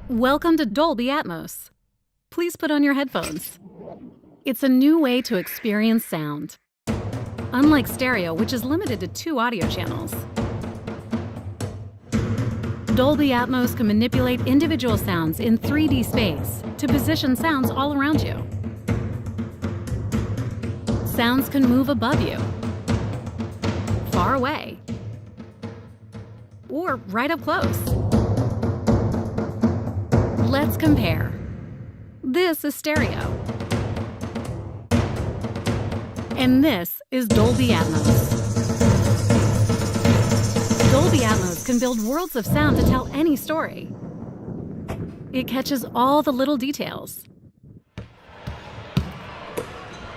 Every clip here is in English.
Welcome to Dolby Atmos. Please put on your headphones. It's a new way to experience sound. Unlike stereo, which is limited to 2 audio channels, Dolby Atmos can manipulate individual sounds in 3D space to position sounds all around you. Sounds can move above you, far away, or right up close. Let's compare. This is stereo. And this is Dolby Atmos. Dolby Atmos can build worlds of sound to tell any story. It catches all the little details,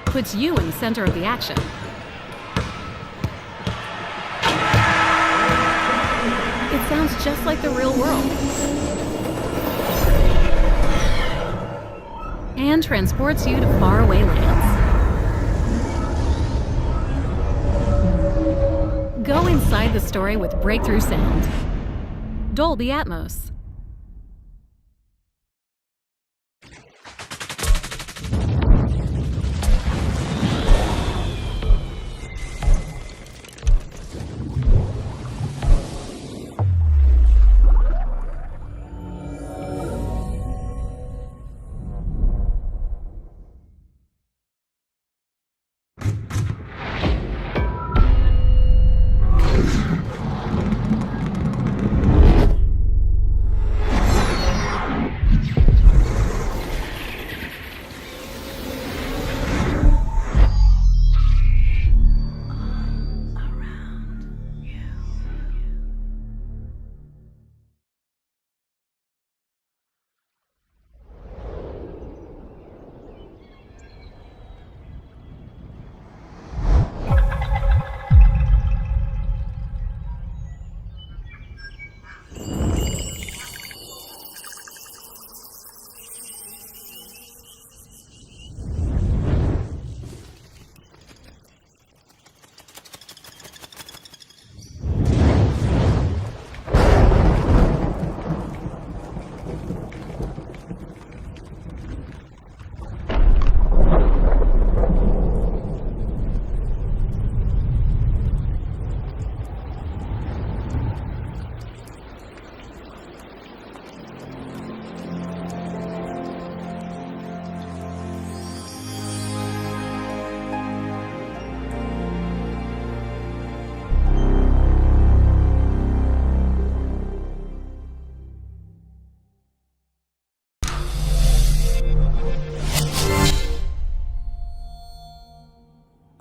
puts you in the center of the action, it sounds just like the real world, and transports you to faraway lands. Go inside the story with breakthrough sound. Dolby Atmos.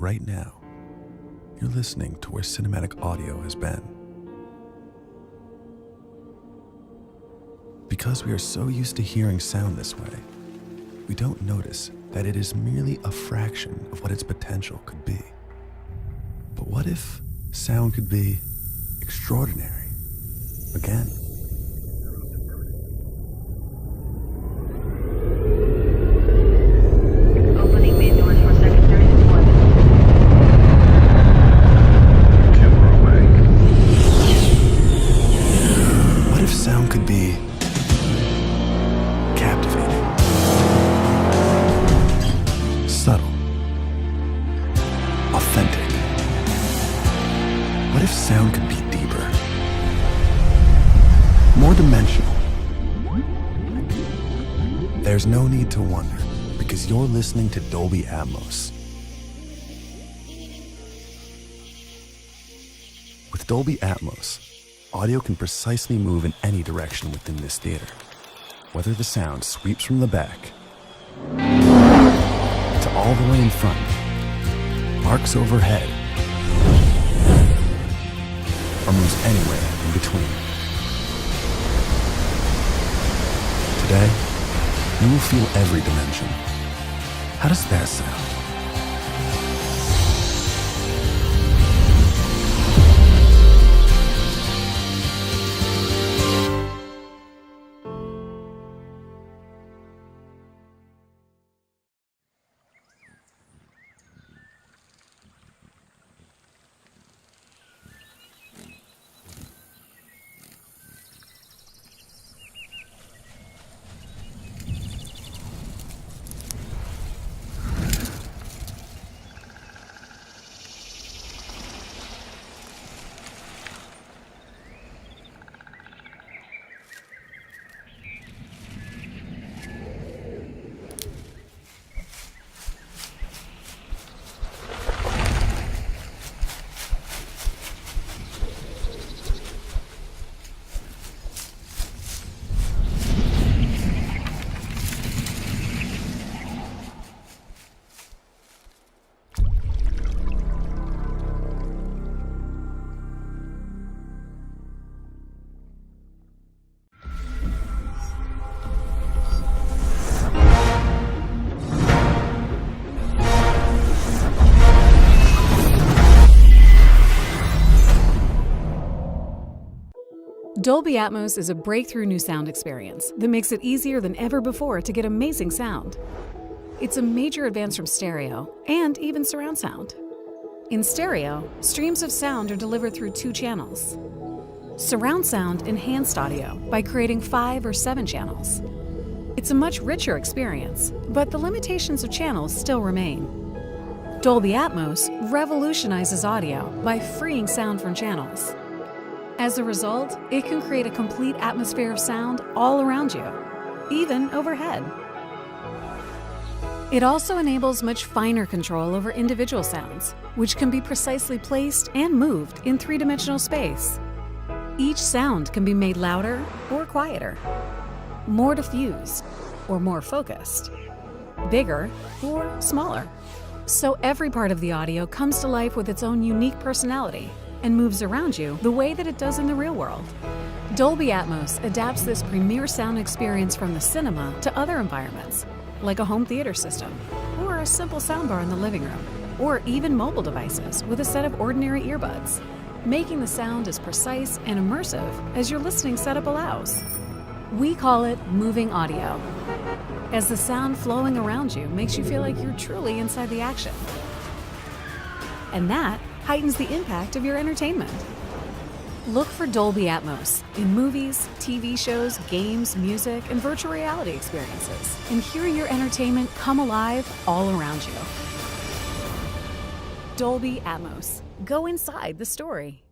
Right now, you're listening to where cinematic audio has been. Because we are so used to hearing sound this way, we don't notice that it is merely a fraction of what its potential could be. But what if sound could be extraordinary again? Sound could be captivating, subtle, authentic. What if sound could be deeper, more dimensional? There's no need to wonder, because you're listening to Dolby Atmos. With Dolby Atmos, audio can precisely move in any direction within this theater, whether the sound sweeps from the back to all the way in front, arcs overhead, or moves anywhere in between. Today, you will feel every dimension, How does that sound? Dolby Atmos is a breakthrough new sound experience that makes it easier than ever before to get amazing sound. It's a major advance from stereo and even surround sound. In stereo, streams of sound are delivered through 2 channels. Surround sound enhanced audio by creating 5 or 7 channels. It's a much richer experience, but the limitations of channels still remain. Dolby Atmos revolutionizes audio by freeing sound from channels. As a result, it can create a complete atmosphere of sound all around you, even overhead. It also enables much finer control over individual sounds, which can be precisely placed and moved in 3-dimensional space. Each sound can be made louder or quieter, more diffused or more focused, bigger or smaller. So every part of the audio comes to life with its own unique personality and moves around you the way that it does in the real world. Dolby Atmos adapts this premier sound experience from the cinema to other environments, like a home theater system, or a simple soundbar in the living room, or even mobile devices with a set of ordinary earbuds, making the sound as precise and immersive as your listening setup allows. We call it moving audio, as the sound flowing around you makes you feel like you're truly inside the action. And that heightens the impact of your entertainment. Look for Dolby Atmos in movies, TV shows, games, music, and virtual reality experiences, and hear your entertainment come alive all around you. Dolby Atmos. Go inside the story.